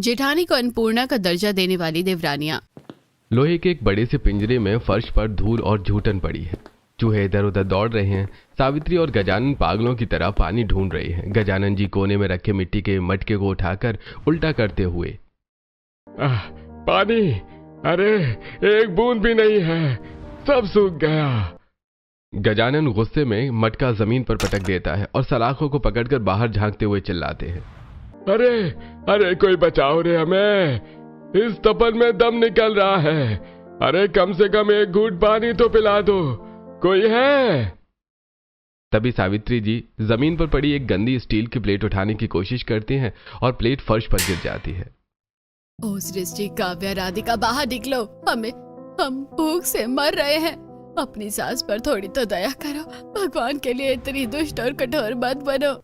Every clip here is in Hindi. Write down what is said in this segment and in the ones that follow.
जेठानी को अन्नपूर्णा का दर्जा देने वाली देवरानियां। लोहे के एक बड़े से पिंजरे में फर्श पर धूल और झूठन पड़ी है। चूहे इधर उधर दौड़ रहे हैं। सावित्री और गजानन पागलों की तरह पानी ढूंढ रहे हैं। गजानन जी कोने में रखे मिट्टी के मटके को उठाकर उल्टा करते हुए, पानी, अरे एक बूंद भी नहीं है, सब सूख गया। गजानन गुस्से में मटका जमीन पर पटक देता है और सलाखों को पकड़कर बाहर झांकते हुए चिल्लाते हैं, अरे अरे कोई बचाओ रे हमें, इस तपन में दम निकल रहा है। अरे कम से कम एक घूंट पानी तो पिला दो, कोई है? तभी सावित्री जी जमीन पर पड़ी एक गंदी स्टील की प्लेट उठाने की कोशिश करती हैं और प्लेट फर्श पर गिर जाती है। ओ सृष्टि, काव्या, राधिका, बाहर निकलो, हम भूख से मर रहे हैं। अपनी सास पर थोड़ी तो दया करो, भगवान के लिए इतनी दुष्ट और कठोर मत बनो।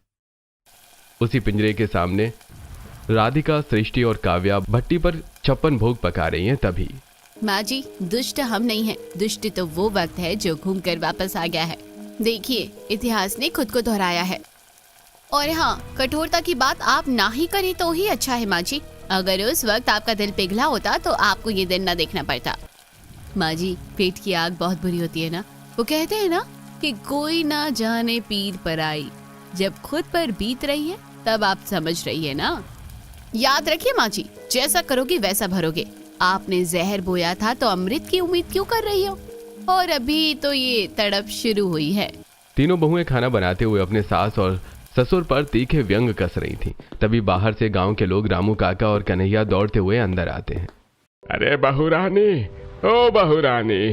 उसी पिंजरे के सामने राधिका, सृष्टि और काव्या भट्टी पर 56 भोग पका रही हैं। तभी, माँ जी, दुष्ट हम नहीं हैं, दुष्ट तो वो वक्त है जो घूम कर वापस आ गया है। देखिए, इतिहास ने खुद को दोहराया है। और हाँ, कठोरता की बात आप ना ही करें तो ही अच्छा है माँ जी। अगर उस वक्त आपका दिल पिघला होता तो आपको ये दिन न देखना पड़ता। माँ जी, पेट की आग बहुत बुरी होती है ना। वो कहते हैं ना कि कोई ना जाने पीर पर आई, जब खुद पर बीत रही है तब आप समझ रही है ना। याद रखिए माँ जी, जैसा करोगे वैसा भरोगे। आपने जहर बोया था तो अमृत की उम्मीद क्यों कर रही हो? और अभी तो ये तड़प शुरू हुई है। तीनों बहुएं खाना बनाते हुए अपने सास और ससुर पर तीखे व्यंग कस रही थीं। तभी बाहर से गांव के लोग रामू काका और कन्हैया दौड़ते हुए अंदर आते हैं। अरे बहुरानी, ओ बहुरानी,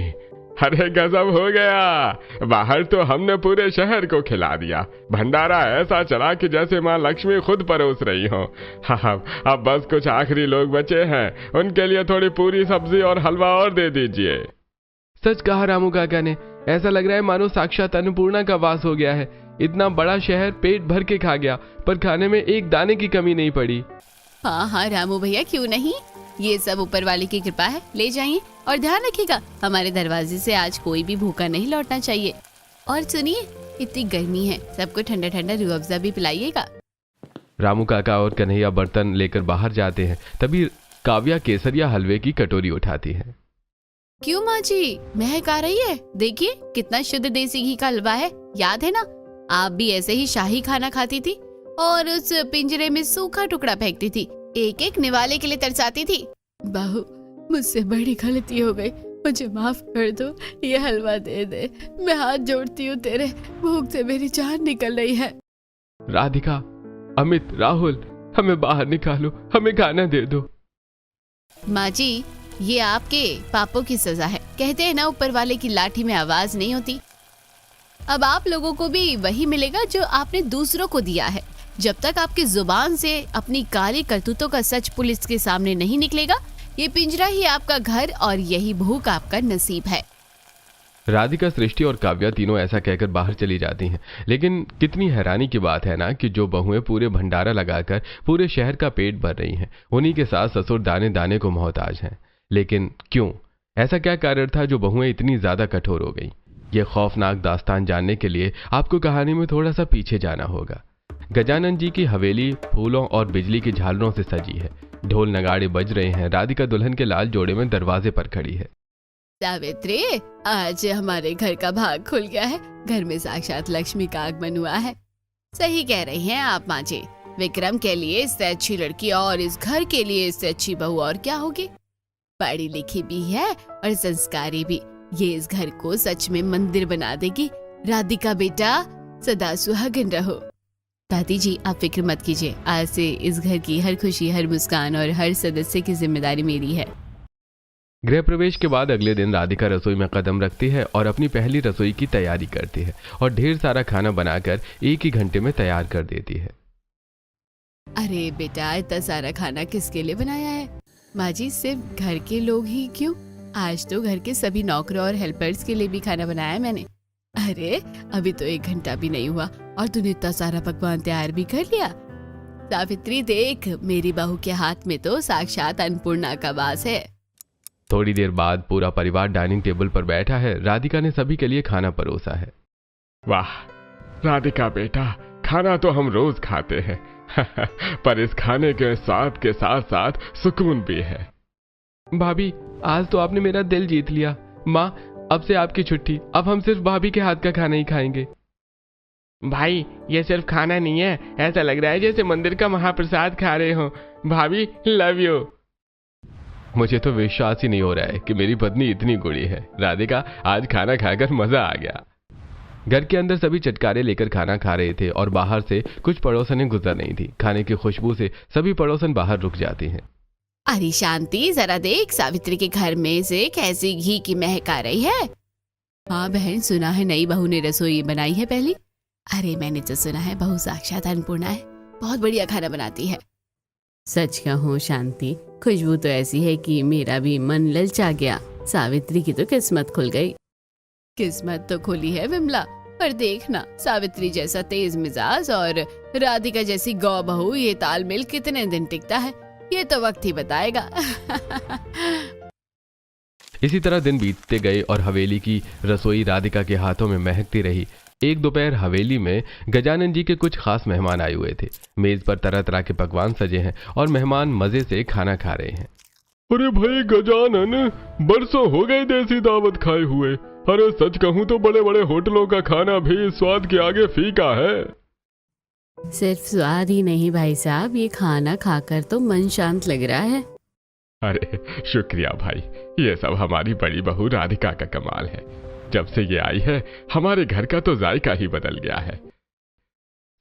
अरे गजब हो गया। बाहर तो हमने पूरे शहर को खिला दिया। भंडारा ऐसा चला कि जैसे माँ लक्ष्मी खुद परोस रही हो। हाँ, अब बस कुछ आखिरी लोग बचे हैं, उनके लिए थोड़ी पूरी सब्जी और हलवा और दे दीजिए। सच कहा रामू काका ने, ऐसा लग रहा है मानो साक्षात अन्नपूर्णा का वास हो गया है। इतना बड़ा शहर पेट भर के खा गया, पर खाने में एक दाने की कमी नहीं पड़ी। हाँ हाँ रामू भैया, क्यों नहीं, ये सब ऊपर वाले की कृपा है। ले जाइए और ध्यान रखिएगा, हमारे दरवाजे से आज कोई भी भूखा नहीं लौटना चाहिए। और सुनिए, इतनी गर्मी है, सबको ठंडा ठंडा रूह अफ़ज़ा भी पिलाइएगा। रामू काका और कन्हैया बर्तन लेकर बाहर जाते हैं। तभी काव्या केसरिया हलवे की कटोरी उठाती है। क्यों माँ जी, महक आ रही है? देखिए कितना शुद्ध देसी घी का हलवा है। याद है ना, आप भी ऐसे ही शाही खाना खाती थी और उस पिंजरे में सूखा टुकड़ा फेंकती थी, एक एक निवाले के लिए तरसाती थी। बहू, मुझसे बड़ी गलती हो गई, मुझे माफ कर दो, ये हलवा दे दे, मैं हाथ जोड़ती हूँ तेरे, भूख से मेरी जान निकल रही है। राधिका, अमित, राहुल, हमें बाहर निकालो, हमें खाना दे दो। माँ जी, ये आपके पापों की सजा है। कहते हैं ना, ऊपर वाले की लाठी में आवाज नहीं होती। अब आप लोगों को भी वही मिलेगा जो आपने दूसरों को दिया है। जब तक आपकी जुबान से अपनी काली करतूतों का सच पुलिस के सामने नहीं निकलेगा, ये पिंजरा ही आपका घर और यही भूख आपका नसीब है। राधिका, सृष्टि और काव्या तीनों ऐसा कहकर बाहर चली जाती हैं। लेकिन कितनी हैरानी की बात है ना कि जो बहुएं पूरे भंडारा लगाकर पूरे शहर का पेट भर रही हैं, उन्हीं के साथ ससुर दाने दाने को मोहताज हैं। लेकिन क्यों? ऐसा क्या कारण था जो बहुएं इतनी ज्यादा कठोर हो गईं? ये खौफनाक दास्तान जानने के लिए आपको कहानी में थोड़ा सा पीछे जाना होगा। गजानन जी की हवेली फूलों और बिजली की झालरों से सजी है। ढोल नगाड़े बज रहे हैं। राधिका दुल्हन के लाल जोड़े में दरवाजे पर खड़ी है। सावित्री, आज हमारे घर का भाग खुल गया है। घर में साक्षात लक्ष्मी का आगमन हुआ है। सही कह रही हैं आप माँ जी। विक्रम के लिए इससे अच्छी लड़की और इस घर के लिए इससे अच्छी बहू और क्या होगी। पढ़ी लिखी भी है और संस्कारी भी। ये इस घर को सच में मंदिर बना देगी। राधिका बेटा, सदा सुहागन रहो। दादी जी, आप फिक्र मत कीजिए, आज से इस घर की हर खुशी, हर मुस्कान और हर सदस्य की जिम्मेदारी मेरी है। गृह प्रवेश के बाद अगले दिन राधिका रसोई में कदम रखती है और अपनी पहली रसोई की तैयारी करती है और ढेर सारा खाना बनाकर एक ही घंटे में तैयार कर देती है। अरे बेटा, इतना सारा खाना किसके लिए बनाया है? माँ जी, सिर्फ घर के लोग ही क्यों, आज तो घर के सभी नौकरों और हेल्पर्स के लिए भी खाना बनाया है मैंने। अरे अभी तो 1 घंटा भी नहीं हुआ और तूने इतना सारा पकवान तैयार भी कर लिया। सावित्री देख, मेरी बहू के हाथ में तो साक्षात अन्नपूर्णा का वास है। थोड़ी देर बाद पूरा परिवार डाइनिंग टेबल पर बैठा है। राधिका ने सभी के लिए खाना परोसा है। वाह राधिका बेटा, खाना तो हम रोज खाते हैं, पर इस खाने के स्वाद के साथ साथ सुकून भी है। भाभी, आज तो आपने मेरा दिल जीत लिया। माँ, अब से आपकी छुट्टी, अब हम सिर्फ भाभी के हाथ का खाना ही खाएंगे। भाई, ये सिर्फ खाना नहीं है, ऐसा लग रहा है जैसे मंदिर का महाप्रसाद खा रहे हो। भाभी, लव यू। मुझे तो विश्वास ही नहीं हो रहा है कि मेरी पत्नी इतनी गुड़ी है। राधिका, आज खाना खाकर मजा आ गया। घर के अंदर सभी चटकारे लेकर खाना खा रहे थे और बाहर से कुछ पड़ोसनें गुजर रही थी। खाने की खुशबू से सभी पड़ोसन बाहर रुक जाती हैं। अरे शांति, जरा देख, सावित्री के घर में से कैसी घी की महक आ रही है। हाँ बहन, सुना है नई बहू ने रसोई बनाई है पहली। अरे मैंने तो सुना है बहू साक्षात अन्नपूर्णा है, बहुत बढ़िया खाना बनाती है। सच कहूँ शांति, खुशबू तो ऐसी है कि मेरा भी मन ललचा गया। सावित्री की तो किस्मत खुल गई। किस्मत तो खुली है विमला, पर देखना सावित्री जैसा तेज मिजाज और राधिका जैसी गौ बहू, ये तालमेल कितने दिन टिकता है, ये तो वक्त ही बताएगा। इसी तरह दिन बीतते गए और हवेली की रसोई राधिका के हाथों में महकती रही। एक दोपहर हवेली में गजानन जी के कुछ खास मेहमान आए हुए थे। मेज पर तरह तरह के पकवान सजे हैं और मेहमान मजे से खाना खा रहे हैं। अरे भाई गजानन, बरसों हो गए देसी दावत खाए हुए। अरे सच कहूँ तो बड़े बड़े होटलों का खाना भी स्वाद के आगे फीका है। सिर्फ स्वाद ही नहीं भाई साहब, ये खाना खाकर तो मन शांत लग रहा है। अरे शुक्रिया भाई, ये सब हमारी बड़ी बहू राधिका का कमाल है। जब से ये आई है हमारे घर का तो जायका ही बदल गया है।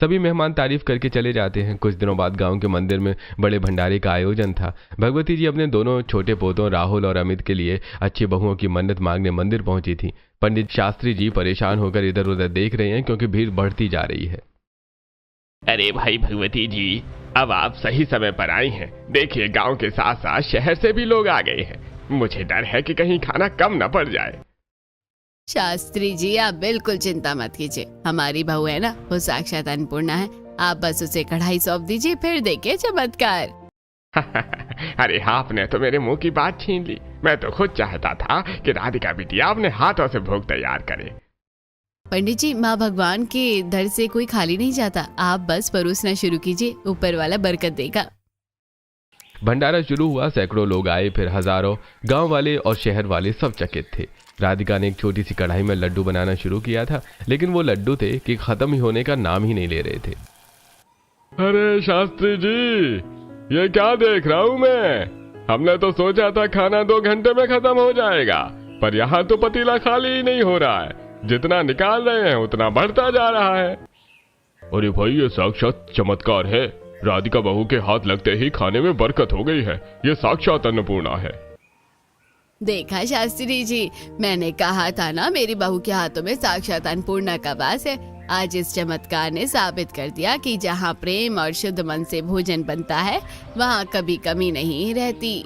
सभी मेहमान तारीफ करके चले जाते हैं। कुछ दिनों बाद गांव के मंदिर में बड़े भंडारे का आयोजन था। भगवती जी अपने दोनों छोटे पोतों राहुल और अमित के लिए अच्छी बहुओं की मन्नत मांगने मंदिर पहुंची थी। पंडित शास्त्री जी परेशान होकर इधर उधर देख रहे हैं क्योंकि भीड़ बढ़ती जा रही है। अरे भाई भगवती जी, अब आप सही समय पर आई हैं। देखिए, गांव के साथ साथ शहर से भी लोग आ गए हैं। मुझे डर है कि कहीं खाना कम न पड़ जाए। शास्त्री जी, आप बिल्कुल चिंता मत कीजिए, हमारी बहू है ना, वो साक्षात अन्नपूर्णा है। आप बस उसे कढ़ाई सौंप दीजिए, फिर देखिए चमत्कार। अरे आपने तो मेरे मुंह की बात छीन ली। मैं तो खुद चाहता था कि राधिका बिटिया अपने हाथों से भोग तैयार करे। पंडित जी, माँ भगवान के दर से कोई खाली नहीं जाता, आप बस परोसना शुरू कीजिए, ऊपर वाला बरकत देगा। भंडारा शुरू हुआ। सैकड़ों लोग आए, फिर हजारों। गांव वाले और शहर वाले सब चकित थे। राधिका ने एक छोटी सी कढ़ाई में लड्डू बनाना शुरू किया था, लेकिन वो लड्डू थे कि खत्म ही होने का नाम ही नहीं ले रहे थे। अरे शास्त्री जी, ये क्या देख रहा हूँ मैं? हमने तो सोचा था खाना 2 घंटे में खत्म हो जाएगा, पर यहाँ तो पतीला खाली ही नहीं हो रहा है। जितना निकाल रहे हैं उतना बढ़ता जा रहा है। अरे भाई, ये साक्षात चमत्कार है। राधिका बहू के हाथ लगते ही खाने में बरकत हो गई है। ये साक्षात अन्नपूर्णा है। देखा शास्त्री जी, मैंने कहा था ना, मेरी बहू के हाथों में साक्षात अन्नपूर्णा का वास है। आज इस चमत्कार ने साबित कर दिया कि जहाँ प्रेम और शुद्ध मन से भोजन बनता है, वहाँ कभी कमी नहीं रहती।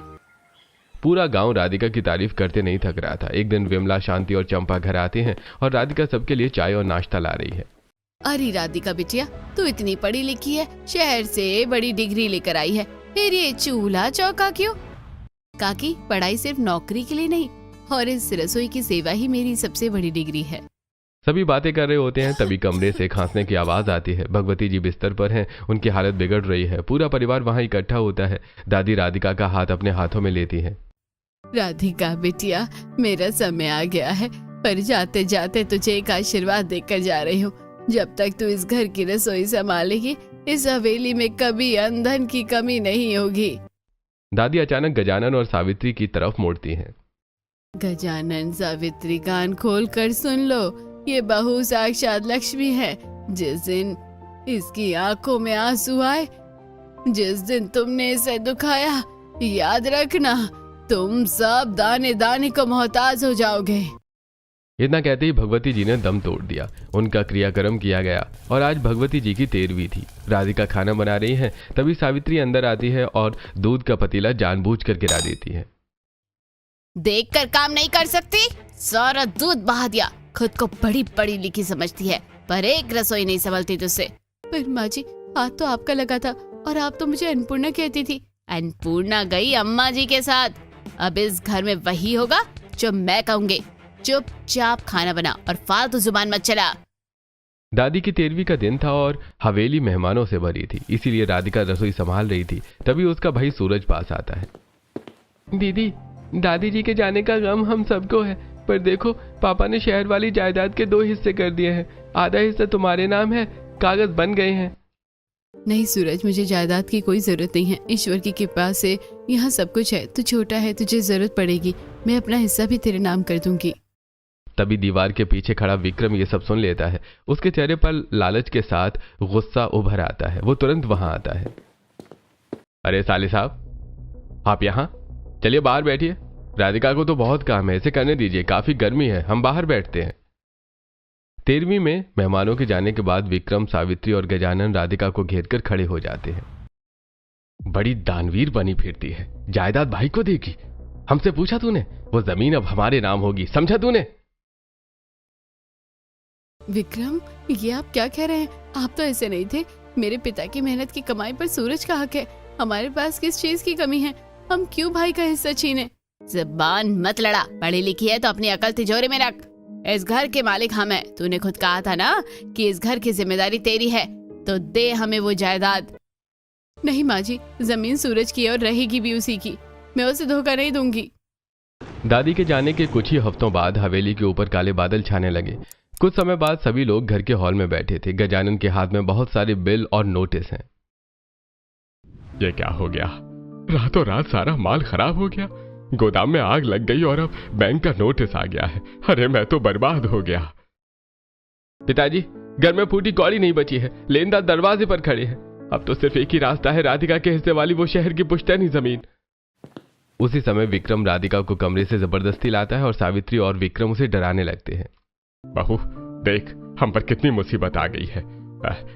पूरा गांव राधिका की तारीफ करते नहीं थक रहा था। एक दिन विमला, शांति और चंपा घर आते हैं और राधिका सबके लिए चाय और नाश्ता ला रही है। अरे राधिका बिटिया, तू इतनी पढ़ी लिखी है, शहर से बड़ी डिग्री लेकर आई है, फिर ये चूल्हा चौका क्यों? काकी, पढ़ाई सिर्फ नौकरी के लिए नहीं, और इस रसोई की सेवा ही मेरी सबसे बड़ी डिग्री है। सभी बातें कर रहे होते हैं, तभी कमरे से खांसने की आवाज आती है। भगवती जी बिस्तर पर हैं, उनकी हालत बिगड़ रही है। पूरा परिवार वहां इकट्ठा होता है। दादी राधिका का हाथ अपने हाथों में लेती है। राधिका बिटिया, मेरा समय आ गया है, पर जाते जाते तुझे एक आशीर्वाद देकर जा रही हूँ। जब तक तू इस घर की रसोई संभालेगी, इस हवेली में कभी अन्न धन की कमी नहीं होगी। दादी अचानक गजानन और सावित्री की तरफ मोड़ती हैं। गजानन, सावित्री, कान खोल कर सुन लो, ये बहू साक्षात लक्ष्मी है। जिस दिन इसकी आंखों में आंसू आए, जिस दिन तुमने इसे दुखाया, याद रखना तुम सब दाने दाने को मोहताज हो जाओगे। इतना कहते ही भगवती जी ने दम तोड़ दिया। उनका क्रियाक्रम किया गया और आज भगवती जी की 13वीं थी। राधिका खाना बना रही है, तभी सावित्री अंदर आती है और दूध का पतीला जानबूझकर गिरा देती है। देखकर काम नहीं कर सकती, सारा दूध बहा दिया। खुद को बड़ी बड़ी लिखी समझती है, पर एक रसोई नहीं संभलती तुझसे। पर माँ जी, हाथ तो आपका लगा था और आप तो मुझे अन्नपूर्णा कहती थी। अन्नपूर्णा गई अम्मा जी के साथ। अब इस घर में वही होगा जो मैं कहूँगी। चुपचाप खाना बना और फालतू जुबान मत चला। दादी की 13वीं का दिन था और हवेली मेहमानों से भरी थी, इसीलिए राधिका रसोई संभाल रही थी। तभी उसका भाई सूरज पास आता है। दीदी, दादी जी के जाने का गम हम सबको है, पर देखो पापा ने शहर वाली जायदाद के 2 हिस्से कर दिए हैं। आधा हिस्सा तुम्हारे नाम है, कागज बन गए हैं। नहीं सूरज, मुझे जायदाद की कोई जरूरत नहीं है। ईश्वर की कृपा से यहाँ सब कुछ है। तू छोटा है, तुझे जरूरत पड़ेगी, मैं अपना हिस्सा भी तेरे नाम कर दूंगी। तभी दीवार के पीछे खड़ा विक्रम ये सब सुन लेता है। उसके चेहरे पर लालच के साथ गुस्सा उभर आता है। वो तुरंत वहां आता है। अरे साले साहब, आप यहाँ? चलिए बाहर बैठिए। राधिका को तो बहुत काम है, इसे करने दीजिए, काफी गर्मी है, हम बाहर बैठते हैं। 13वीं में मेहमानों के जाने के बाद विक्रम, सावित्री और गजानन राधिका को घेरकर खड़े हो जाते हैं। बड़ी दानवीर बनी फिरती है, जायदाद भाई को देगी। हमसे पूछा तूने? वो जमीन अब हमारे नाम होगी, समझा तूने? विक्रम, ये आप क्या कह रहे हैं? आप तो ऐसे नहीं थे। मेरे पिता की मेहनत की कमाई पर सूरज का हक है। हमारे पास किस चीज की कमी है? हम क्यों भाई का हिस्सा छीने? ज़बान मत लड़ा। पढ़ी लिखी है तो अपनी अकल तिजोरी में रख। इस घर के मालिक हम हैं। तूने खुद कहा था ना कि इस घर की जिम्मेदारी तेरी है, तो दे हमें वो जायदाद। नहीं माँ जी, जमीन सूरज की है और रहेगी भी उसी की। मैं उसे धोखा नहीं दूंगी। दादी के जाने के कुछ ही हफ्तों बाद हवेली के ऊपर काले बादल छाने लगे। कुछ समय बाद सभी लोग घर के हॉल में बैठे थे। गजानन के हाथ में बहुत सारे बिल और नोटिस हैं। ये क्या हो गया? रातों रात सारा माल खराब हो गया, गोदाम में आग लग गई और अब बैंक का नोटिस आ गया है। अरे मैं तो बर्बाद हो गया। पिताजी, घर में फूटी कौड़ी नहीं बची है, लेनदार दरवाजे पर खड़े हैं। अब तो सिर्फ एक ही रास्ता है, राधिका के हिस्से वाली वो शहर की पुश्तैनी जमीन। उसी समय विक्रम राधिका को कमरे से जबरदस्ती लाता है और सावित्री और विक्रम उसे डराने लगते हैं। बहू देख, हम पर कितनी मुसीबत आ गई है।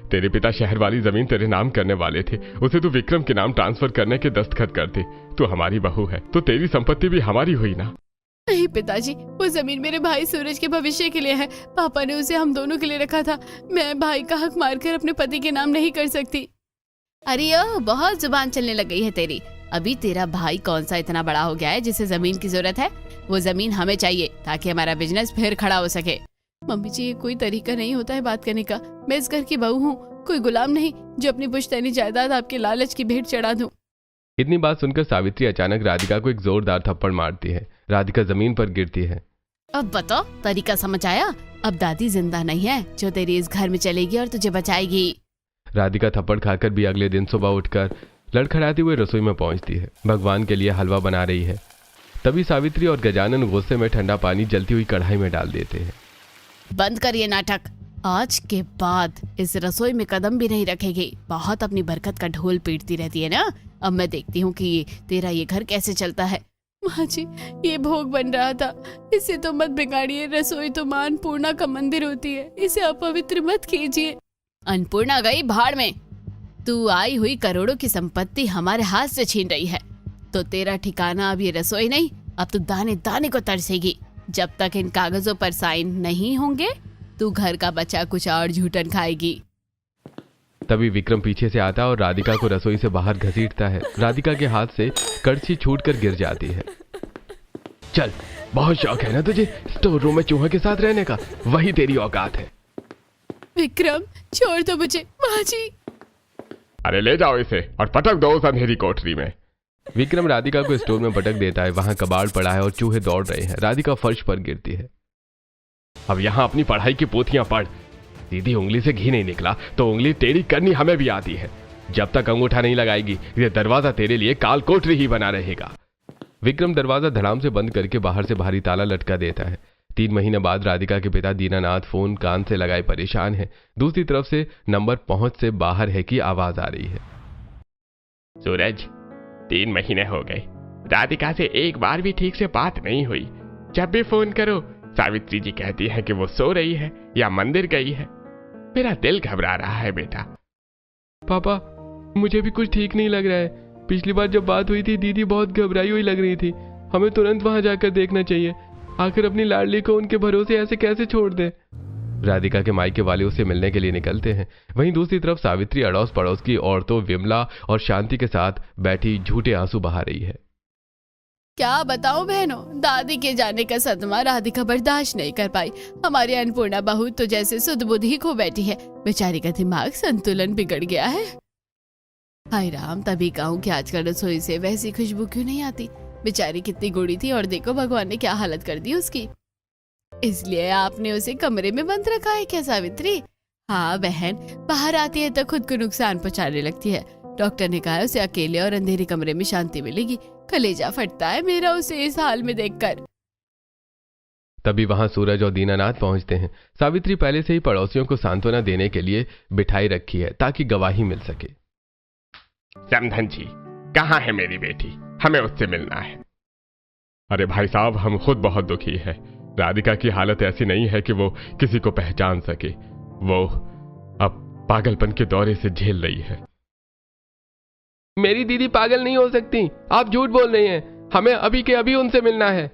तेरे पिता शहर वाली जमीन तेरे नाम करने वाले थे, उसे तू विक्रम के नाम ट्रांसफर करने के दस्तखत कर दे। तू हमारी बहू है तो तेरी संपत्ति भी हमारी हुई ना। नहीं पिताजी, वो जमीन मेरे भाई सूरज के भविष्य के लिए है। पापा ने उसे हम दोनों के लिए रखा था। मैं भाई का हक मारकर अपने पति के नाम नहीं कर सकती। अरे ओ, बहुत जुबान चलने लग गई है तेरी। अभी तेरा भाई कौन सा इतना बड़ा हो गया है जिसे जमीन की जरूरत है? वो जमीन हमें चाहिए ताकि हमारा बिजनेस फिर खड़ा हो सके। मम्मी जी, ये कोई तरीका नहीं होता है बात करने का। मैं इस घर की बहू हूँ, कोई गुलाम नहीं जो अपनी पुश्तैनी जायदाद आपके लालच की भेंट चढ़ा दूं। इतनी बात सुनकर सावित्री अचानक राधिका को एक जोरदार थप्पड़ मारती है। राधिका जमीन पर गिरती है। अब बताओ, तरीका समझ आया? अब दादी जिंदा नहीं है जो तेरी इस घर में चलेगी और तुझे बचाएगी। राधिका थप्पड़ खाकर भी अगले दिन सुबह उठकर लड़खड़ाते हुए रसोई में पहुंचती है। भगवान के लिए हलवा बना रही है। तभी सावित्री और गजानन गुस्से में ठंडा पानी जलती हुई कढ़ाई में डाल देते हैं। बंद कर ये नाटक। आज के बाद इस रसोई में कदम भी नहीं रखेगी। बहुत अपनी बरकत का ढोल पीटती रहती है ना। अब मैं देखती हूँ कि तेरा ये घर कैसे चलता है। माँ जी, ये भोग बन रहा था, इसे तो मत बिगाड़िए। रसोई तो माँ अन्नपूर्णा का मंदिर होती है, इसे अपवित्र मत कीजिए। अन्नपूर्णा गई भाड़ में। तू आई हुई करोड़ों की संपत्ति हमारे हाथ से छीन रही है, तो तेरा ठिकाना अब ये रसोई नहीं, अब तू दाने दाने को तरसेगी। जब तक इन कागजों पर साइन नहीं होंगे तू घर का बचा कुछ और झूठन खाएगी। तभी विक्रम पीछे से आता और राधिका को रसोई से बाहर घसीटता है। राधिका के हाथ से कड़छी छूटकर गिर जाती है। चल, बहुत शौक है ना तुझे स्टोर रूम में चूहे के साथ रहने का, वही तेरी औकात है। विक्रम, छोड़ दो मुझे। माँ जी। अरे ले जाओ इसे और पटक दो उस अंधेरी कोठरी में। विक्रम राधिका को स्टोर में पटक देता है। वहां कबाड़ पड़ा है और चूहे दौड़ रहे हैं। राधिका फर्श पर गिरती है। अब यहाँ अपनी पढ़ाई की पोथियां पढ़। सीधी उंगली से घी नहीं निकला तो उंगली टेढ़ी करनी हमें भी आती है। जब तक अंगूठा नहीं लगाएगी ये दरवाजा तेरे लिए काल कोठरी ही बना रहेगा। विक्रम दरवाजा धड़ाम से बंद करके बाहर से भारी ताला लटका देता है। 3 महीने बाद राधिका के पिता दीनानाथ फोन कान से लगाए परेशान है। दूसरी तरफ से नंबर पहुंच से बाहर है की आवाज आ रही है। सूरज, 3 महीने हो गए, राधिका से एक बार भी ठीक से बात नहीं हुई। जब भी फोन करो सावित्री जी कहती है कि वो सो रही है या मंदिर गई है। मेरा दिल घबरा रहा है बेटा। पापा, मुझे भी कुछ ठीक नहीं लग रहा है। पिछली बार जब बात हुई थी दीदी बहुत घबराई हुई लग रही थी। हमें तुरंत वहां जाकर देखना चाहिए। आखिर अपनी लाडली को उनके भरोसे ऐसे कैसे छोड़ दे। राधिका के मायके वाले उससे मिलने के लिए निकलते हैं। वहीं दूसरी तरफ सावित्री अड़ोस पड़ोस की औरतों विमला और शांति के साथ बैठी झूठे आंसू बहा रही है। क्या बताऊं बहनों, दादी के जाने का सदमा राधिका बर्दाश्त नहीं कर पाई। हमारी अन्नपूर्णा बहू तो जैसे सुध बुध ही खो बैठी है। बेचारी का दिमाग संतुलन बिगड़ गया है। हाय राम, तभी कहूँ कि आजकल रसोई से वैसी खुशबू क्यों नहीं आती। बेचारी कितनी गुड़ी थी और देखो भगवान ने क्या हालत कर दी उसकी। इसलिए आपने उसे कमरे में बंद रखा है क्या सावित्री? हाँ बहन, बाहर आती है तो खुद को नुकसान पहुंचाने लगती है। डॉक्टर ने कहा है उसे अकेले और अंधेरे कमरे में शांति मिलेगी। कलेजा फटता है मेरा उसे इस हाल में देखकर। तभी वहां सूरज और दीनानाथ पहुंचते हैं। सावित्री पहले से ही पड़ोसियों को सांत्वना देने के लिए बिठाई रखी है ताकि गवाही मिल सके। समधन जी, कहाँ है मेरी बेटी? हमें उससे मिलना है। अरे भाई साहब, हम खुद बहुत दुखी है। राधिका की हालत ऐसी नहीं है कि वो किसी को पहचान सके। वो अब पागलपन के दौरे से झेल रही है। मेरी दीदी पागल नहीं हो सकती, आप झूठ बोल रही हैं। हमें अभी के अभी उनसे मिलना है।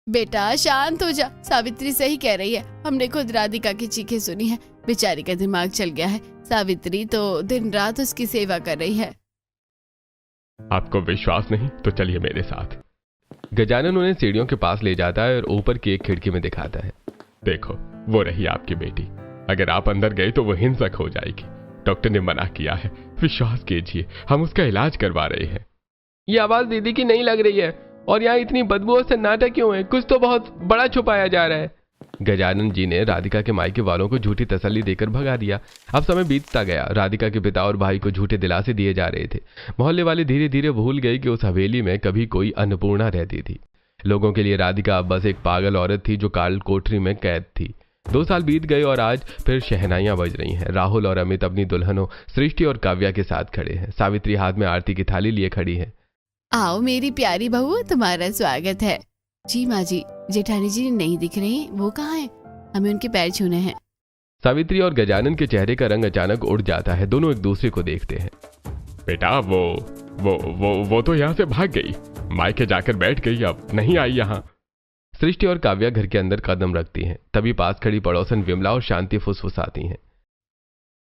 बेटा शांत हो जा, सावित्री सही कह रही है। हमने खुद राधिका की चीखें सुनी है। बेचारी का दिमाग चल गया है। सावित्री तो दिन रात उसकी सेवा कर रही है। आपको विश्वास नहीं तो चलिए मेरे साथ। गजानन उन्हें सीढ़ियों के पास ले जाता है और ऊपर की एक खिड़की में दिखाता है। देखो, वो रही आपकी बेटी। अगर आप अंदर गए तो वो हिंसक हो जाएगी। डॉक्टर ने मना किया है। विश्वास कीजिए, हम उसका इलाज करवा रहे हैं। ये आवाज दीदी की नहीं लग रही है। और यहाँ इतनी बदबू और सन्नाटा क्यों है? कुछ तो बहुत बड़ा छुपाया जा रहा है। गजानन जी ने राधिका के मायके वालों को झूठी तसल्ली देकर भगा दिया। अब समय बीतता गया। राधिका के पिता और भाई को झूठे दिलासे दिए जा रहे थे। मोहल्ले वाले धीरे धीरे भूल गए कि उस हवेली में कभी कोई अन्नपूर्णा रहती थी। लोगों के लिए राधिका अब बस एक पागल औरत थी जो काल कोठरी में कैद थी। 2 साल बीत गए और आज फिर शहनाइयां बज रही हैं। राहुल और अमित अपनी दुल्हनों सृष्टि और काव्या के साथ खड़े हैं। सावित्री हाथ में आरती की थाली लिए खड़ी है। आओ मेरी प्यारी बहू, तुम्हारा स्वागत है। जी माँ जी, जेठानी जी नहीं दिख रही, वो कहाँ है? हमें उनके पैर छूने हैं। सावित्री और गजानन के चेहरे का रंग अचानक उड़ जाता है। दोनों एक दूसरे को देखते हैं। बेटा, वो तो यहाँ से भाग गई। मायके जाकर बैठ गई, अब नहीं आई यहाँ। सृष्टि और काव्या घर के अंदर कदम रखती हैं। तभी पास खड़ी पड़ोसन विमला और शांति फुसफुसाती हैं।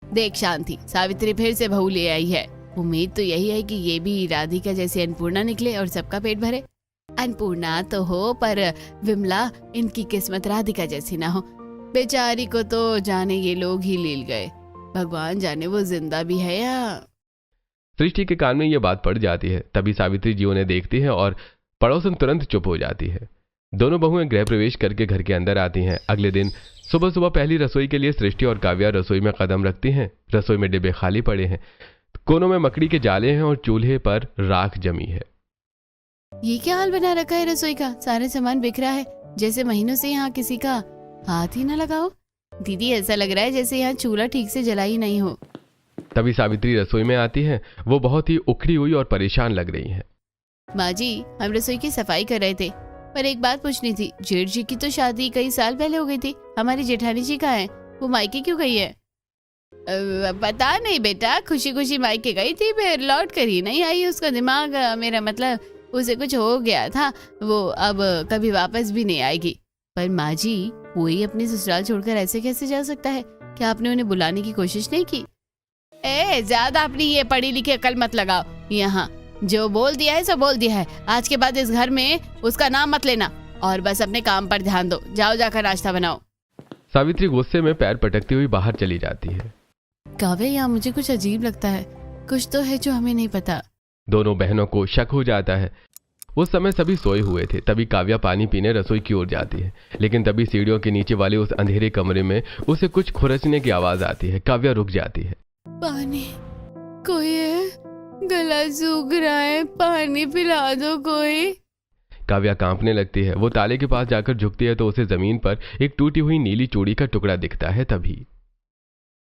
देख शांति, सावित्री फिर से बहू ले आई है। उम्मीद तो यही है कि ये भी राधिका जैसे अन्नपूर्णा निकले और सबका पेट भरे। अन्नपूर्णा तो हो, पर विमला, इनकी किस्मत राधिका जैसी ना हो। बेचारी को तो जाने ये लोग ही ले गए। भगवान जाने वो जिंदा भी है या। सृष्टि के कान में ये बात पड़ जाती है। तभी सावित्री जी उन्हें देखती है और पड़ोसन तुरंत चुप हो जाती है। दोनों बहुएं गृह प्रवेश करके घर के अंदर आती हैं। अगले दिन सुबह सुबह पहली रसोई के लिए सृष्टि और काव्या रसोई में कदम रखती हैं। रसोई में डिब्बे खाली पड़े हैं। कोनों में मकड़ी के जाले हैं और चूल्हे पर राख जमी है। ये क्या हाल बना रखा है रसोई का? सारे सामान बिखरा है, जैसे महीनों से यहाँ किसी का हाथ ही ना लगाओ। दीदी, ऐसा लग रहा है जैसे यहाँ चूल्हा ठीक से जला ही नहीं हो। तभी सावित्री रसोई में आती है। वो बहुत ही उखड़ी हुई और परेशान लग रही है। माँ जी, हम रसोई की सफाई कर रहे थे, पर एक बात पूछनी थी। जेठ जी की तो शादी कई साल पहले हो गई थी। हमारी जेठानी जी कहाँ है? वो मायके क्यों गई है? पता नहीं बेटा, खुशी खुशी मायके गई थी, फिर लौट कर ही नहीं आई। उसका दिमाग, मेरा मतलब उसे कुछ हो गया था। वो अब कभी वापस भी नहीं आएगी। पर माँ जी, वो ही अपनी ससुराल छोड़कर ऐसे कैसे जा सकता है? क्या आपने उन्हें बुलाने की कोशिश नहीं की? ज्यादा अपनी ये पढ़ी लिखी अकल मत लगाओ। यहाँ जो बोल दिया है सो बोल दिया है। आज के बाद इस घर में उसका नाम मत लेना और बस अपने काम पर ध्यान दो। जाओ जाकर नाश्ता बनाओ। सावित्री गुस्से में पैर पटकती हुई बाहर चली जाती है। काव्या, यहाँ मुझे कुछ अजीब लगता है। कुछ तो है जो हमें नहीं पता। दोनों बहनों को शक हो जाता है। उस समय सभी सोए हुए थे। तभी काव्या पानी पीने रसोई की ओर जाती है, लेकिन तभी सीढ़ियों के नीचे वाले उस अंधेरे कमरे में उसे कुछ खुरचने की आवाज आती है। काव्या रुक जाती है। पानी, कोई है? गला सूख रहा है, पानी पिला दो कोई। काव्या कांपने लगती है। वो ताले के पास जाकर झुकती है तो उसे जमीन पर एक टूटी हुई नीली चूड़ी का टुकड़ा दिखता है। तभी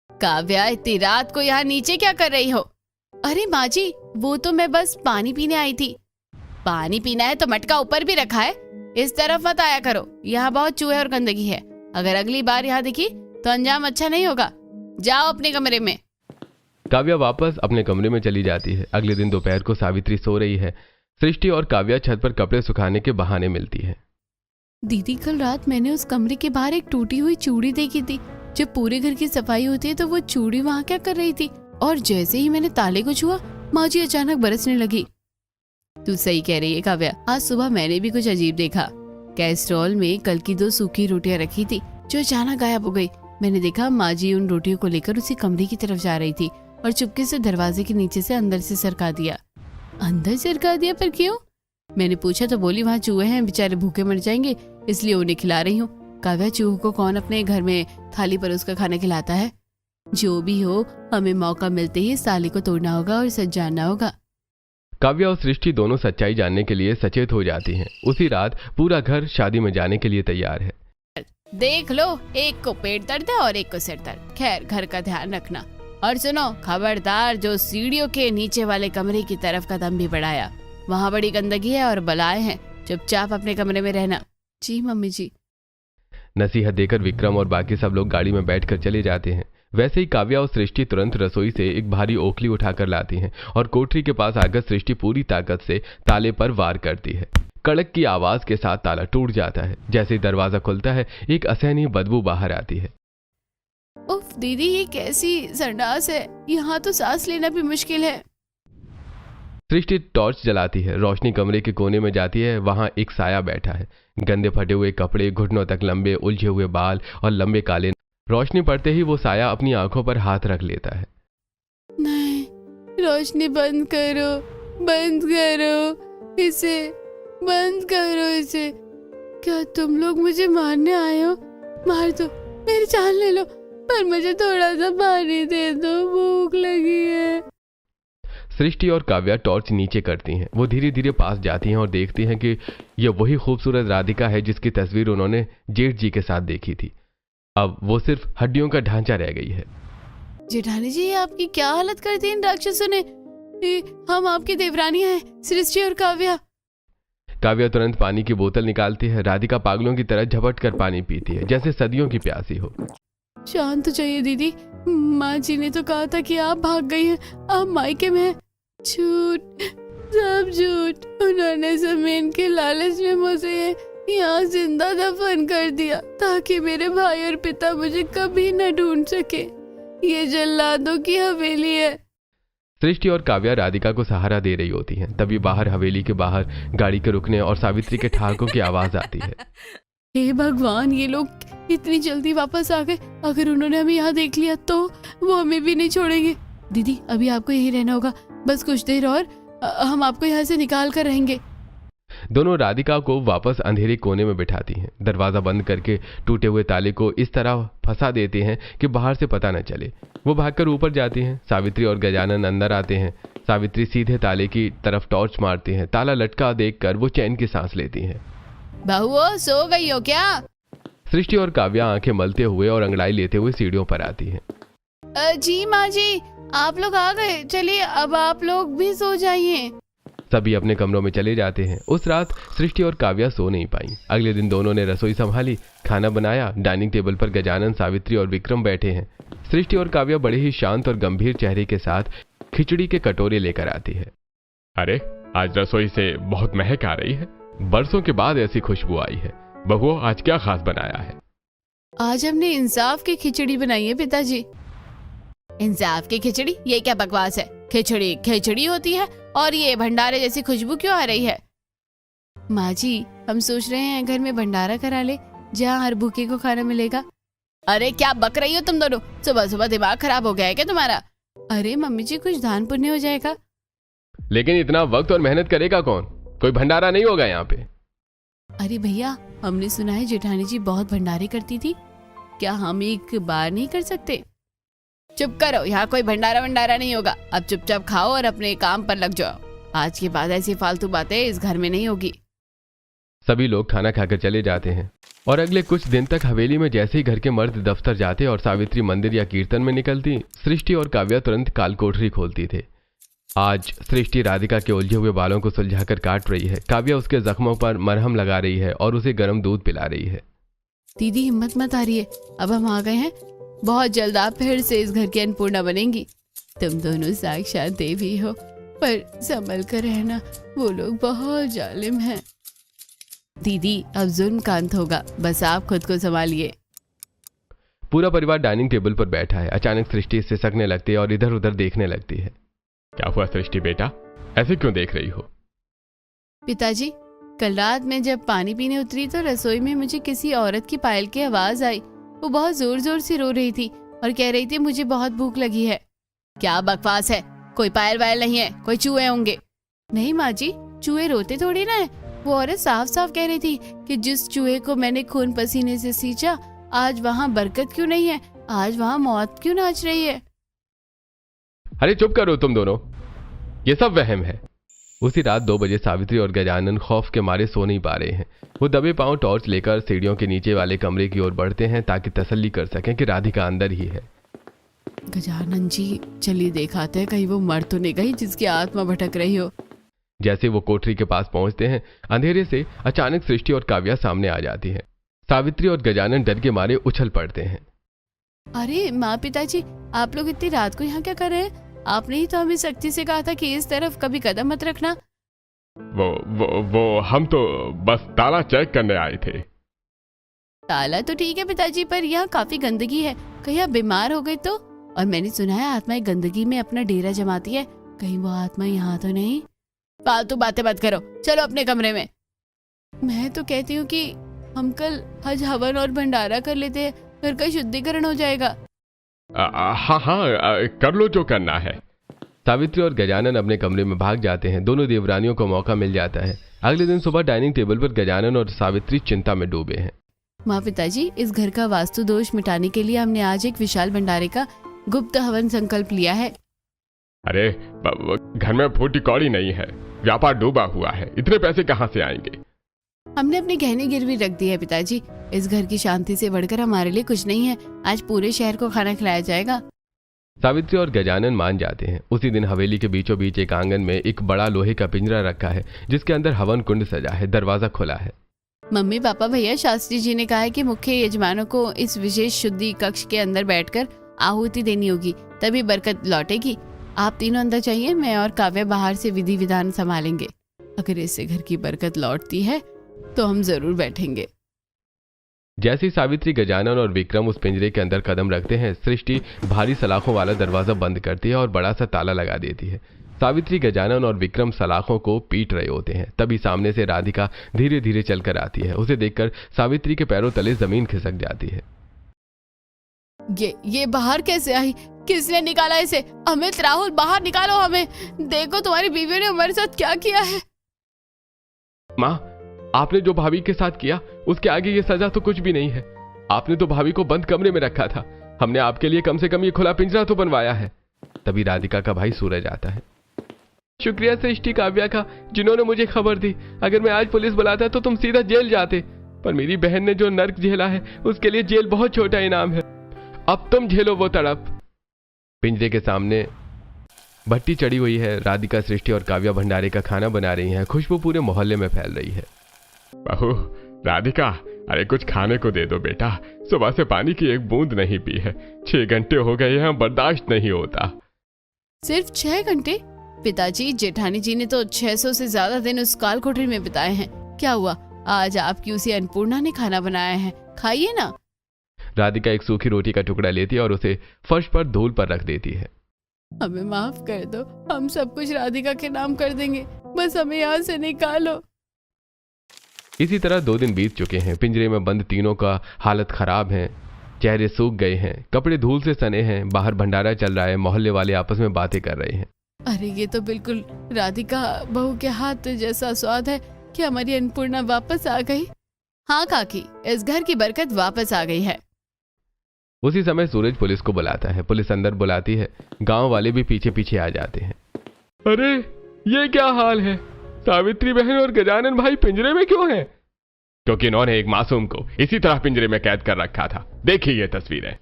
काव्या, इतनी रात को यहाँ नीचे क्या कर रही हो? अरे माँ जी, वो तो मैं बस पानी पीने आई थी। पानी पीना है तो मटका ऊपर भी रखा है। इस तरफ मत आया करो, यहाँ बहुत चूहे और गंदगी है। अगर अगली बार यहाँ दिखी तो अंजाम अच्छा नहीं होगा। जाओ अपने कमरे में। काव्या वापस अपने कमरे में चली जाती है। अगले दिन दोपहर को सावित्री सो रही है। सृष्टि और काव्या छत पर कपड़े सुखाने के बहाने मिलती है। दीदी, कल रात मैंने उस कमरे के बाहर एक टूटी हुई चूड़ी देखी थी। जब पूरे घर की सफाई होती है तो वो चूड़ी वहाँ क्या कर रही थी? और जैसे ही मैंने ताले को छुआ, माँ जी अचानक बरसने लगी। तू सही कह रही है काव्या, आज सुबह मैंने भी कुछ अजीब देखा। कैस्ट्रॉल में कल की 2 सूखी रोटियां रखी थी जो अचानक गायब हो गई। मैंने देखा माँ जी उन रोटियों को लेकर उसी कमरे की तरफ जा रही थी और चुपके से दरवाजे के नीचे से अंदर से सरका दिया। अंदर सरका दिया? पर क्यों? मैंने पूछा तो बोली वहाँ चूहे हैं, बेचारे भूखे मर जाएंगे, इसलिए उन्हें खिला रही हूँ। काव्या, चूहों को कौन अपने घर में थाली पर उसका खाना खिलाता है? जो भी हो, हमें मौका मिलते ही इस ताले को तोड़ना होगा और सच जानना होगा। काव्या और सृष्टि दोनों सच्चाई जानने के लिए सचेत हो जाती हैं। उसी रात पूरा घर शादी में जाने के लिए तैयार है। देख लो, एक को पेट दर्द है और एक को सिर दर्द। खैर, घर का ध्यान रखना। और सुनो, खबरदार जो सीढ़ियों के नीचे वाले कमरे की तरफ कदम भी बढ़ाया, वहाँ बड़ी गंदगी है और बलाएं हैं। चुपचाप अपने कमरे में रहना। जी मम्मी जी। नसीहत देकर विक्रम और बाकी सब लोग गाड़ी में बैठकर चले जाते हैं। वैसे ही काव्या और सृष्टि तुरंत रसोई से एक भारी ओखली उठाकर लाती हैं और कोठरी के पास आकर सृष्टि पूरी ताकत से ताले पर वार करती है। कड़क की आवाज के साथ ताला टूट जाता है। जैसे ही दरवाजा खुलता है, एक असहनीय बदबू बाहर आती है। उफ दीदी, ये कैसी संडास है, यहाँ तो सांस लेना भी मुश्किल है। सृष्टि टॉर्च जलाती है। रोशनी कमरे के कोने में जाती है। वहां एक साया बैठा है। गंदे फटे हुए कपड़े, घुटनों तक लंबे उलझे हुए बाल और लंबे काले। रोशनी पड़ते ही वो साया अपनी आंखों पर हाथ रख लेता है। नहीं, रोशनी बंद करो, बंद करो इसे, बंद करो इसे। क्या तुम लोग मुझे मारने आए हो? मार दो, मेरी जान ले लो, पर मुझे थोड़ा सा पानी दे दो, भूख लगी है। सृष्टि और काव्या टॉर्च नीचे करती हैं। वो धीरे धीरे पास जाती हैं और देखती हैं कि यह वही खूबसूरत राधिका है जिसकी तस्वीर उन्होंने जेठ जी के साथ देखी थी। अब वो सिर्फ हड्डियों का ढांचा रह गई है। जेठानी जी, आपकी क्या हालत कर दी इन राक्षसों ने? हम आपकी देवरानियां हैं, सृष्टि और काव्या। काव्या तुरंत पानी की बोतल निकालती है। राधिका पागलों की तरह झपट कर पानी पीती है, जैसे सदियों की प्यासी हो। शांत हो जाइए दीदी, माँ जी ने तो कहा था कि आप भाग गई हैं, आप मायके में हैं। झूठ, सब झूठ। उन्होंने जमीन के लालच में मुझे यहाँ जिंदा दफन कर दिया ताकि मेरे भाई और पिता मुझे कभी न ढूंढ सके। ये जल्लादों की हवेली है। सृष्टि और काव्या राधिका को सहारा दे रही होती हैं। तभी बाहर हवेली के बाहर गाड़ी के रुकने और सावित्री के ठहाकों की आवाज आती है। हे भगवान, ये लोग इतनी जल्दी वापस आ गए। अगर उन्होंने हमें यहाँ देख लिया तो वो हमें भी नहीं छोड़ेंगे। दीदी, अभी आपको यही रहना होगा, बस कुछ देर और हम आपको यहाँ से निकाल कर रहेंगे। दोनों राधिका को वापस अंधेरे कोने में बिठाती हैं। दरवाजा बंद करके टूटे हुए ताले को इस तरह फंसा देते हैं कि बाहर से पता न चले। वो भागकर ऊपर जाती हैं। सावित्री और गजानन अंदर आते हैं। सावित्री सीधे ताले की तरफ टॉर्च मारती हैं। ताला लटका देखकर वो चैन की सांस लेती हैं। बहुओ, सो गई हो क्या? सृष्टि और काव्या आंखें मलते हुए और अंगड़ाई लेते हुए सीढ़ियों पर आती हैं। जी माँ जी, आप लोग आ गए, चलिए अब आप लोग भी सो जाइए। सभी अपने कमरों में चले जाते हैं। उस रात सृष्टि और काव्या सो नहीं पाई। अगले दिन दोनों ने रसोई संभाली, खाना बनाया। डाइनिंग टेबल पर गजानन, सावित्री और विक्रम बैठे हैं। सृष्टि और काव्या बड़े ही शांत और गंभीर चेहरे के साथ खिचड़ी के कटोरे लेकर आती है। अरे, आज रसोई से बहुत महक आ रही है। बरसों के बाद ऐसी खुशबू आई है। बहुओं, आज क्या खास बनाया है? आज हमने इंसाफ की खिचड़ी बनाई है पिताजी। इंसाफ की खिचड़ी? ये क्या बकवास है? खिचड़ी खिचड़ी होती है और ये भंडारे जैसी खुशबू क्यों आ रही है? माँ जी, हम सोच रहे हैं घर में भंडारा करा ले, जहाँ हर भूखे को खाना मिलेगा। अरे क्या बक रही हो तुम दोनों? सुबह सुबह दिमाग खराब हो गया है क्या तुम्हारा? अरे मम्मी जी, कुछ दान पुण्य हो जाएगा। लेकिन इतना वक्त और मेहनत करेगा कौन? कोई भंडारा नहीं होगा यहाँ पे। अरे भैया, हमने सुना है जेठानी जी बहुत भंडारे करती थी, क्या हम एक बार नहीं कर सकते? चुप करो, यहाँ कोई भंडारा वंडारा नहीं होगा। अब चुपचाप खाओ और अपने काम पर लग जाओ। आज के बाद ऐसी फालतू बातें इस घर में नहीं होगी। सभी लोग खाना खाकर चले जाते हैं और अगले कुछ दिन तक हवेली में जैसे ही घर के मर्द दफ्तर जाते और सावित्री मंदिर या कीर्तन में निकलती, सृष्टि और काव्या तुरंत कालकोठरी खोलती थे। आज सृष्टि राधिका के उलझे हुए बालों को सुलझाकर काट रही है। काव्या उसके जख्मों पर मरहम लगा रही है और उसे गर्म दूध पिला रही है। दीदी, हिम्मत मत हारिए, अब हम आ गए हैं। बहुत जल्द आप फिर से इस घर की अन्नपूर्णा बनेंगी। तुम दोनों साक्षात देवी हो, पर संभल कर रहना, वो लोग बहुत जालिम हैं। दीदी, अब जुल्म का अंत होगा, बस आप खुद को संभालिए। पूरा परिवार डाइनिंग टेबल पर बैठा है। अचानक सृष्टि सिसकने लगती है और इधर उधर देखने लगती है। क्या हुआ सृष्टि बेटा, ऐसे क्यों देख रही हो? पिताजी, कल रात मैं जब पानी पीने उतरी तो रसोई में मुझे किसी औरत की पायल की आवाज आई। वो बहुत जोर जोर से रो रही थी और कह रही थी मुझे बहुत भूख लगी है। क्या बकवास है, कोई पायल वायल नहीं है, कोई चूहे होंगे। नहीं माँ जी, चूहे रोते थोड़ी ना है। वो औरत साफ साफ कह रही थी कि जिस चूहे को मैंने खून पसीने से सींचा, आज वहाँ बरकत क्यों नहीं है, आज वहाँ मौत क्यों नाच रही है। अरे चुप करो तुम दोनों, ये सब वहम है। उसी रात 2 बजे सावित्री और गजानन खौफ के मारे सो नहीं पा रहे हैं। वो दबे पांव टॉर्च लेकर सीढ़ियों के नीचे वाले कमरे की ओर बढ़ते हैं ताकि तसल्ली कर सकें कि राधिका अंदर ही है। गजानन जी, चलिए दिखाते हैं, कहीं वो मर तो नहीं गई जिसकी आत्मा भटक रही हो। जैसे वो कोठरी के पास पहुंचते हैं, अंधेरे से अचानक सृष्टि और काव्या सामने आ जाती है। सावित्री और गजानन डर के मारे उछल पड़ते हैं। अरे माँ, पिताजी, आप लोग इतनी रात को यहाँ क्या कर रहे हैं? आपने ही तो हमें सख्ती से कहा था कि इस तरफ कभी कदम मत रखना। वो हम तो बस ताला चेक करने आए थे। ताला तो ठीक है पिताजी, पर यहाँ काफी गंदगी है, कहीं आप बीमार हो गए तो। और मैंने सुना है आत्माएं गंदगी में अपना डेरा जमाती है, कहीं वो आत्मा यहाँ तो नहीं। फालतू बातें मत करो, चलो अपने कमरे में। मैं तो कहती हूँ कि हम कल हज हवन और भंडारा कर लेते हैं, घर का शुद्धिकरण हो जाएगा। हाँ, कर लो जो करना है। सावित्री और गजानन अपने कमरे में भाग जाते हैं। दोनों देवरानियों को मौका मिल जाता है। अगले दिन सुबह डाइनिंग टेबल पर गजानन और सावित्री चिंता में डूबे हैं। माँ, पिताजी, इस घर का वास्तु दोष मिटाने के लिए हमने आज एक विशाल भंडारे का गुप्त हवन संकल्प लिया है। अरे घर में फूटी कौड़ी नहीं है, व्यापार डूबा हुआ है, इतने पैसे कहाँ से आएंगे? हमने अपने गहने गिरवी रख दी है पिताजी। इस घर की शांति से बढ़कर हमारे लिए कुछ नहीं है। आज पूरे शहर को खाना खिलाया जाएगा। सावित्री और गजानन मान जाते हैं। उसी दिन हवेली के बीचों बीच एक आंगन में एक बड़ा लोहे का पिंजरा रखा है जिसके अंदर हवन कुंड सजा है। दरवाजा खुला है। मम्मी, पापा, भैया, शास्त्री जी ने कहा है कि मुख्य यजमानों को इस विशेष शुद्धि कक्ष के अंदर बैठकर आहुति देनी होगी, तभी बरकत लौटेगी। आप तीनों अंदर चाहिए, मैं और काव्या बाहर से विधि विधान संभालेंगे। अगर इससे घर की बरकत लौटती है तो हम जरूर बैठेंगे। जैसे ही सावित्री, गजानन और विक्रम उस पिंजरे के अंदर कदम रखते हैं, सृष्टि भारी सलाखों वाला दरवाजा बंद करती है और बड़ा सा ताला लगा देती है। सावित्री, गजानन और विक्रम सलाखों को पीट रहे होते हैं। तभी सामने से राधिका धीरे धीरे चलकर आती है। उसे देखकर सावित्री के पैरों तले जमीन खिसक जाती है। ये बाहर कैसे आई? किसने निकाला इसे? अमित, राहुल, बाहर निकालो हमें। देखो तुम्हारी बीवी ने हमारे साथ क्या किया है। माँ, आपने जो भाभी के साथ किया उसके आगे ये सजा तो कुछ भी नहीं है। आपने तो भाभी को बंद कमरे में रखा था। हमने आपके लिए कम से कम ये खुला पिंजरा तो बनवाया है। तभी राधिका का भाई सूरज आता है। शुक्रिया सृष्टि, काव्या का, जिन्होंने मुझे खबर दी। अगर मैं आज पुलिस बुलाता तो तुम सीधा जेल जाते, पर मेरी बहन ने जो नर्क झेला है उसके लिए जेल बहुत छोटा इनाम है। अब तुम झेलो वो तड़प। पिंजरे के सामने भट्टी चढ़ी हुई है। राधिका, सृष्टि और काव्या भंडारे का खाना बना रही हैं। खुशबू पूरे मोहल्ले में फैल रही है। बहू, राधिका, अरे कुछ खाने को दे दो बेटा। सुबह से पानी की एक बूंद नहीं पी है। 6 घंटे हो गए हैं, बर्दाश्त नहीं होता। सिर्फ 6 घंटे? पिताजी, जेठानी जी ने तो 600 से ज्यादा दिन उस काल कोठरी में बिताए हैं। क्या हुआ, आज आपकी उसी अन्नपूर्णा ने खाना बनाया है, खाइए ना। राधिका एक सूखी रोटी का टुकड़ा लेती है और उसे फर्श पर धूल पर रख देती है। हमें माफ कर दो, हम सब कुछ राधिका के नाम कर देंगे, बस हमें यहाँ से निकालो। इसी तरह 2 दिन बीत चुके हैं। पिंजरे में बंद तीनों का हालत खराब है। चेहरे सूख गए हैं, कपड़े धूल से सने हैं। बाहर भंडारा चल रहा है। मोहल्ले वाले आपस में बातें कर रहे हैं। अरे ये तो बिल्कुल राधिका बहू के हाथ जैसा स्वाद है कि हमारी अन्नपूर्णा वापस आ गई। हाँ काकी, इस घर की बरकत वापस आ गई है। उसी समय सूरज पुलिस को बुलाता है। पुलिस अंदर बुलाती है। गांव वाले भी पीछे पीछे आ जाते हैं। अरे ये क्या हाल है? सावित्री बहन और गजानन भाई पिंजरे में क्यों हैं? क्योंकि इन्होंने एक मासूम को इसी तरह पिंजरे में कैद कर रखा था। देखिए ये तस्वीरें।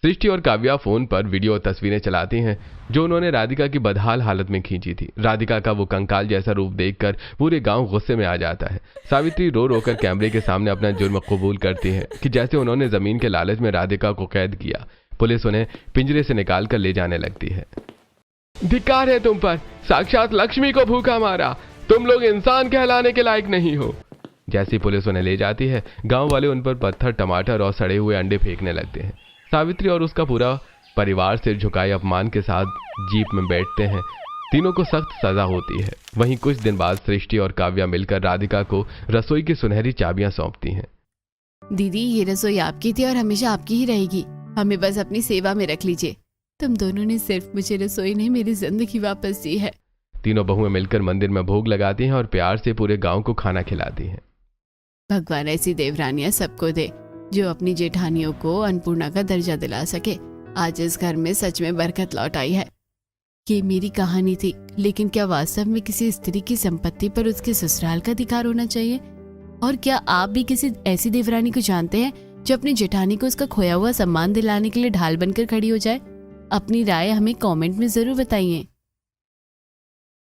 सृष्टि और काव्या फोन पर वीडियो तस्वीरें चलाती हैं जो उन्होंने राधिका की बदहाल हालत में खींची थी। राधिका का वो कंकाल जैसा रूप देखकर पूरे गांव गुस्से में आ जाता है। सावित्री रो रो कर कैमरे के सामने अपना जुर्म कबूल करती है कि जैसे उन्होंने जमीन के लालच में राधिका को कैद किया। पुलिस उन्हें पिंजरे से निकाल कर ले जाने लगती है। धिक्कार है तुम पर, साक्षात लक्ष्मी को भूखा मारा। तुम लोग इंसान कहलाने के लायक नहीं हो। जैसी पुलिस उन्हें ले जाती है, गांव वाले उन पर पत्थर, टमाटर और सड़े हुए अंडे फेंकने लगते हैं। सावित्री और उसका पूरा परिवार सिर झुकाए अपमान के साथ जीप में बैठते हैं। तीनों को सख्त सजा होती है। वहीं कुछ दिन बाद सृष्टि और काव्या मिलकर राधिका को रसोई की सुनहरी चाबियां सौंपती हैं। दीदी, ये रसोई आपकी थी और हमेशा आपकी ही रहेगी। हमें बस अपनी सेवा में रख लीजिए। तुम दोनों ने सिर्फ मुझे रसोई नहीं, मेरी जिंदगी वापस दी है। तीनों बहुएं मिलकर मंदिर में भोग लगाती हैं और प्यार से पूरे गांव को खाना खिलाती हैं। भगवान ऐसी देवरानियां सबको दे जो अपनी जेठानियों को अन्नपूर्णा का दर्जा दिला सके। आज इस घर में सच में बरकत लौट आई है। ये मेरी कहानी थी, लेकिन क्या वास्तव में किसी स्त्री की संपत्ति पर उसके ससुराल का अधिकार होना चाहिए? और क्या आप भी किसी ऐसी देवरानी को जानते हैं जो अपनी जेठानी को उसका खोया हुआ सम्मान दिलाने के लिए ढाल बनकर खड़ी हो जाए? अपनी राय हमें कमेंट में जरूर बताइए।